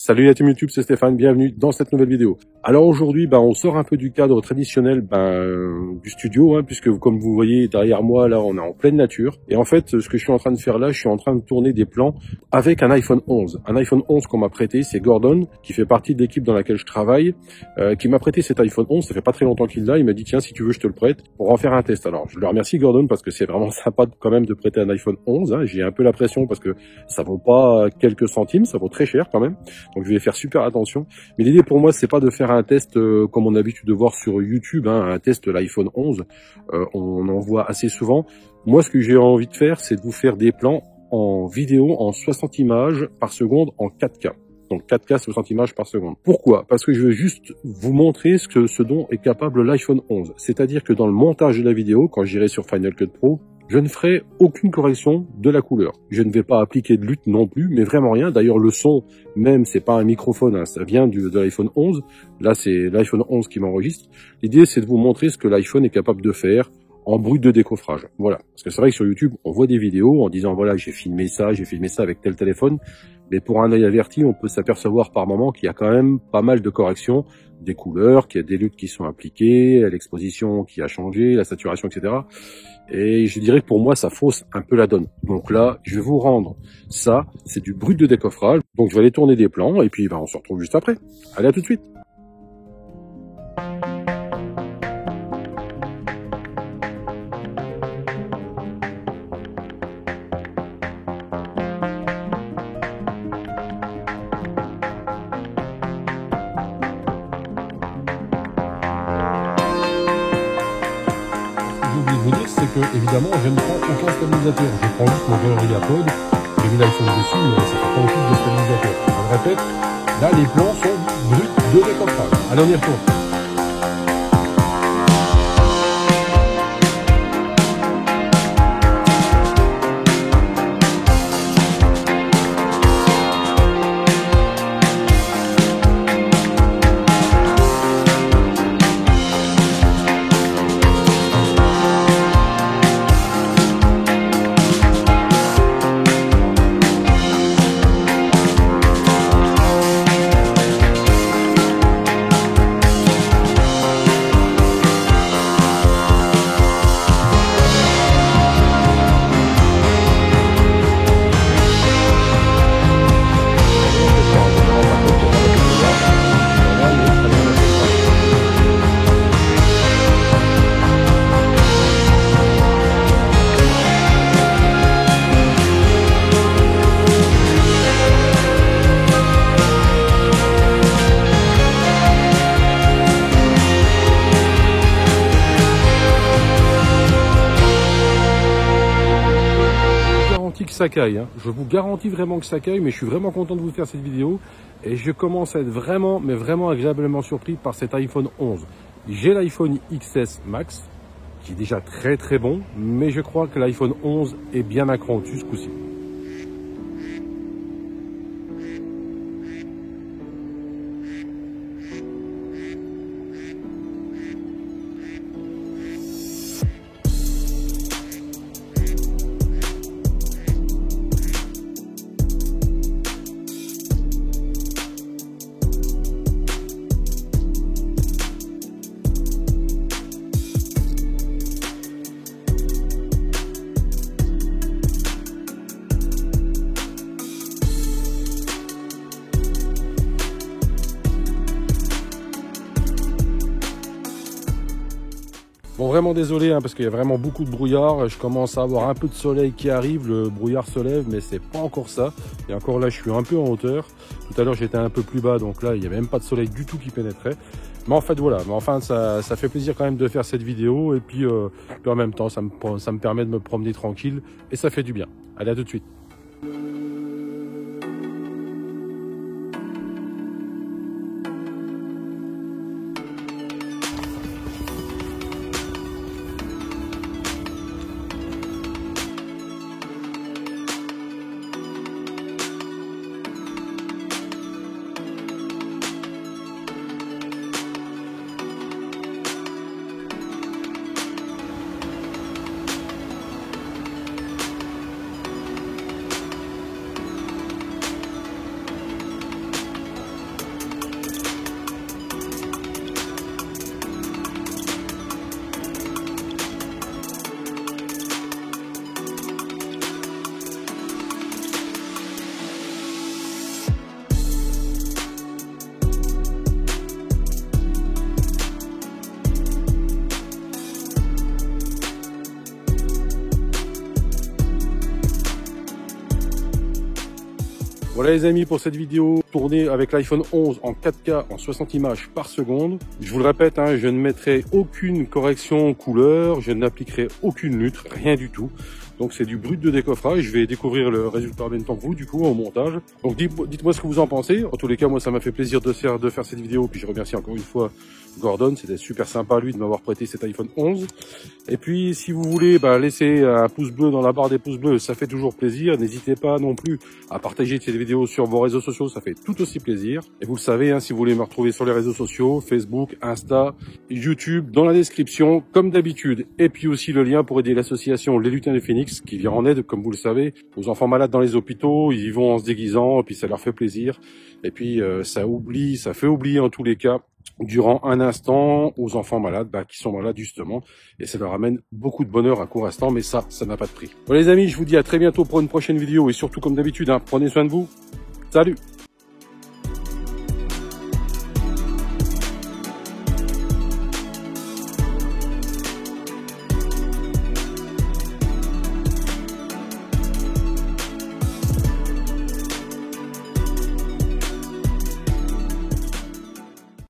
Salut la team YouTube, c'est Stéphane, bienvenue dans cette nouvelle vidéo. Alors aujourd'hui, on sort un peu du cadre traditionnel du studio, puisque comme vous voyez derrière moi, là on est en pleine nature. Et en fait, ce que je suis en train de faire là, je suis en train de tourner des plans avec un iPhone 11. Un iPhone 11 qu'on m'a prêté, c'est Gordon, qui fait partie de l'équipe dans laquelle je travaille, qui m'a prêté cet iPhone 11, ça fait pas très longtemps qu'il l'a, il m'a dit tiens si tu veux je te le prête pour en faire un test. Alors je le remercie Gordon parce que c'est vraiment sympa quand même de prêter un iPhone 11, j'ai un peu la pression parce que ça vaut pas quelques centimes, ça vaut très cher quand même. Donc je vais faire super attention. Mais l'idée pour moi, c'est pas de faire un test comme on a l'habitude de voir sur YouTube, un test de l'iPhone 11. On en voit assez souvent. Moi, ce que j'ai envie de faire, c'est de vous faire des plans en vidéo en 60 images par seconde en 4K. Donc 4K, 60 images par seconde. Pourquoi? Parce que je veux juste vous montrer ce dont est capable l'iPhone 11. C'est-à-dire que dans le montage de la vidéo, quand j'irai sur Final Cut Pro, je ne ferai aucune correction de la couleur. Je ne vais pas appliquer de lutte non plus, mais vraiment rien. D'ailleurs, le son, même, c'est pas un microphone, ça vient de l'iPhone 11. Là, c'est l'iPhone 11 qui m'enregistre. L'idée, c'est de vous montrer ce que l'iPhone est capable de faire en brut de décoffrage. Voilà. Parce que c'est vrai que sur YouTube, on voit des vidéos en disant, voilà, j'ai filmé ça avec tel téléphone. Mais pour un œil averti, on peut s'apercevoir par moment qu'il y a quand même pas mal de corrections, des couleurs, qu'il y a des luttes qui sont appliquées, l'exposition qui a changé, la saturation, etc. Et je dirais que pour moi, ça fausse un peu la donne. Donc là, je vais vous rendre ça, c'est du brut de décoffrage. Donc je vais aller tourner des plans et puis on se retrouve juste après. Allez, à tout de suite. C'est que évidemment je ne prends aucun stabilisateur, je prends juste mon Gorilla iPod, j'ai mis l'iPhone dessus, mais ça fait pas office de stabilisateur. Je le répète, là les plans sont bruts de décoffrage. Allez, on y retourne. Que ça caille, je vous garantis vraiment que ça caille, mais je suis vraiment content de vous faire cette vidéo et je commence à être vraiment, mais vraiment agréablement surpris par cet iPhone 11. J'ai l'iPhone XS Max qui est déjà très très bon, mais je crois que l'iPhone 11 est bien à cran dessus ce coup-ci. Bon, vraiment désolé parce qu'il y a vraiment beaucoup de brouillard. Je commence à avoir un peu de soleil qui arrive, le brouillard se lève, mais c'est pas encore ça. Et encore là, je suis un peu en hauteur. Tout à l'heure, j'étais un peu plus bas, donc là, il n'y avait même pas de soleil du tout qui pénétrait. Mais en fait, voilà. Mais enfin, ça fait plaisir quand même de faire cette vidéo. Et puis en même temps, ça me permet de me promener tranquille et ça fait du bien. Allez, à tout de suite. Voilà les amis pour cette vidéo tournée avec l'iPhone 11 en 4K en 60 images par seconde. Je vous le répète, hein, je ne mettrai aucune correction couleur, je n'appliquerai aucune lutte, rien du tout. Donc c'est du brut de décoffrage, je vais découvrir le résultat en même temps que vous du coup au montage. Donc dites-moi ce que vous en pensez. En tous les cas, moi ça m'a fait plaisir de faire cette vidéo, puis je remercie encore une fois Gordon, c'était super sympa lui de m'avoir prêté cet iPhone 11. Et puis si vous voulez laisser un pouce bleu dans la barre des pouces bleus, ça fait toujours plaisir. N'hésitez pas non plus à partager cette vidéo sur vos réseaux sociaux, ça fait tout aussi plaisir. Et vous le savez, hein, si vous voulez me retrouver sur les réseaux sociaux, Facebook, Insta, YouTube, dans la description, comme d'habitude. Et puis aussi le lien pour aider l'association Les Lutins du Phénix, qui vient en aide, comme vous le savez, aux enfants malades dans les hôpitaux. Ils y vont en se déguisant, et puis ça leur fait plaisir. Et puis ça fait oublier en tous les cas, durant un instant, aux enfants malades, qui sont malades justement, et ça leur amène beaucoup de bonheur à court instant, mais ça n'a pas de prix. Bon les amis, je vous dis à très bientôt pour une prochaine vidéo, et surtout comme d'habitude, prenez soin de vous. Salut!